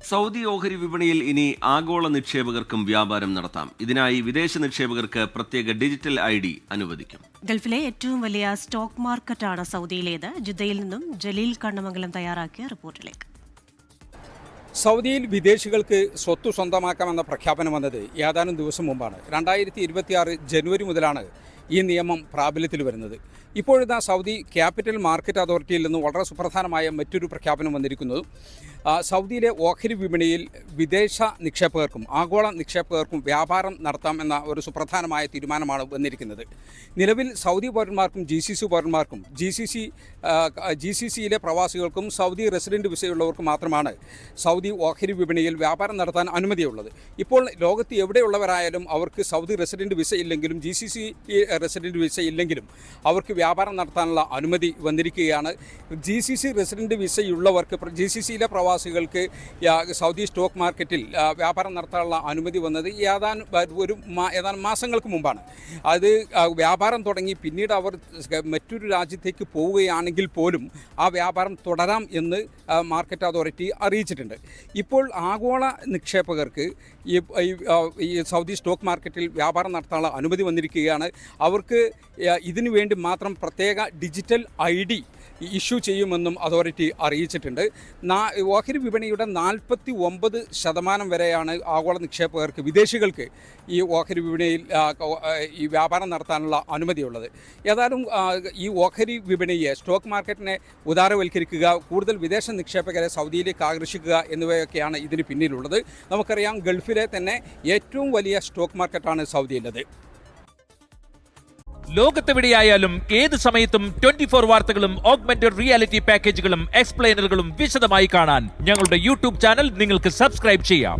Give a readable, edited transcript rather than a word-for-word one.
Saudi ഓഹരി വിപണിയിൽ ഇനി ആഗോള നിക്ഷേപകർക്കും വ്യാപാരം നടത്താം. ഇതിനായി വിദേശ നിക്ഷേപകർക്ക് പ്രത്യേക ഡിജിറ്റൽ ID അനുവദിക്കും. ഗൾഫിലെ ഏറ്റവും വലിയ സ്റ്റോക്ക് മാർക്കറ്റാണ് സൗദിയിലേത്. ജിദ്ദയിൽ നിന്നും ജലീൽ കണ്ണമംഗലം തയ്യാറാക്കിയ റിപ്പോർട്ടിലേക്ക്. സൗദിയിൽ വിദേശികൾക്ക് സ്വത്ത് സ്വന്തമാക്കാമെന്ന പ്രഖ്യാപനം വന്നത് ഏതാനും ദിവസം മുമ്പാണ്. 2026 ജനുവരി മുതലാണ് ഈ നിയമം പ്രാബല്യത്തിൽ വരുന്നത്. ഇപ്പോഴിതാ സൗദി ക്യാപിറ്റൽ മാർക്കറ്റ് അതോറിറ്റിയിൽ നിന്ന് വളരെ സുപ്രധാനമായ മറ്റൊരു പ്രഖ്യാപനം വന്നിരിക്കുന്നത് സൗദിയിലെ ഓഹരി വിപണിയിൽ വിദേശ നിക്ഷേപകർക്കും ആഗോള നിക്ഷേപകർക്കും വ്യാപാരം നടത്താം എന്ന ഒരു സുപ്രധാനമായ തീരുമാനമാണ് വന്നിരിക്കുന്നത്. നിലവിൽ സൗദി പൗരന്മാർക്കും GCC പൗരന്മാർക്കും GCCയിലെ പ്രവാസികൾക്കും സൗദി റെസിഡൻറ്റ് വിസയുള്ളവർക്കും മാത്രമാണ് സൗദി ഓഹരി വിപണിയിൽ വ്യാപാരം നടത്താൻ അനുമതിയുള്ളത്. ഇപ്പോൾ ലോകത്ത് എവിടെയുള്ളവരായാലും അവർക്ക് സൗദി റെസിഡൻറ്റ് വിസ ഇല്ലെങ്കിലും GCC റെസിഡൻറ്റ് വിസ ഇല്ലെങ്കിലും അവർക്ക് വ്യാപാരം നടത്താനുള്ള അനുമതി വന്നിരിക്കുകയാണ്. GCC റെസിഡൻറ്റ് വിസയുള്ളവർക്ക് GCCയിലെ പ്രവാസികൾക്ക് സൗദി സ്റ്റോക്ക് മാർക്കറ്റിൽ വ്യാപാരം നടത്താനുള്ള അനുമതി വന്നത് ഏതാനും മാസങ്ങൾക്ക് മുമ്പാണ്. അത് വ്യാപാരം തുടങ്ങി പിന്നീട് അവർ മറ്റൊരു രാജ്യത്തേക്ക് പോവുകയാണെങ്കിൽ പോലും ആ വ്യാപാരം തുടരാം എന്ന് മാർക്കറ്റ് അതോറിറ്റി അറിയിച്ചിട്ടുണ്ട്. ഇപ്പോൾ ആഗോള നിക്ഷേപകർക്ക് ഈ സൗദി സ്റ്റോക്ക് മാർക്കറ്റിൽ വ്യാപാരം നടത്താനുള്ള അനുമതി വന്നിരിക്കുകയാണ്. അവർക്ക് ഇതിനു വേണ്ടി മാത്രം പ്രത്യേക ഡിജിറ്റൽ ID ഇഷ്യൂ ചെയ്യുമെന്നും അതോറിറ്റി അറിയിച്ചിട്ടുണ്ട്. ഓഹരി വിപണിയുടെ 49% വരെയാണ് ആഗോള നിക്ഷേപകർക്ക് വിദേശികൾക്ക് ഈ ഓഹരി വിപണിയിൽ ഈ വ്യാപാരം നടത്താനുള്ള അനുമതിയുള്ളത്. ഏതായാലും ഈ ഓഹരി വിപണിയെ സ്റ്റോക്ക് മാർക്കറ്റിനെ ഉദാരവൽക്കരിക്കുക, കൂടുതൽ വിദേശ നിക്ഷേപകരെ സൗദിയിലേക്ക് ആകർഷിക്കുക എന്നിവയൊക്കെയാണ് ഇതിന് പിന്നിലുള്ളത്. നമുക്കറിയാം ഗൾഫിലെ തന്നെ ഏറ്റവും വലിയ സ്റ്റോക്ക് മാർക്കറ്റാണ് സൗദിയിലത്. ലോകത്തെവിടെയായാലും ഏത് സമയത്തും 24 വാർത്തകളും ഓഗ്മെന്റഡ് റിയാലിറ്റി പാക്കേജുകളും എക്സ്പ്ലെയിനറുകളും വിശദമായി കാണാൻ ഞങ്ങളുടെ YouTube ചാനൽ നിങ്ങൾക്ക് സബ്സ്ക്രൈബ് ചെയ്യാം.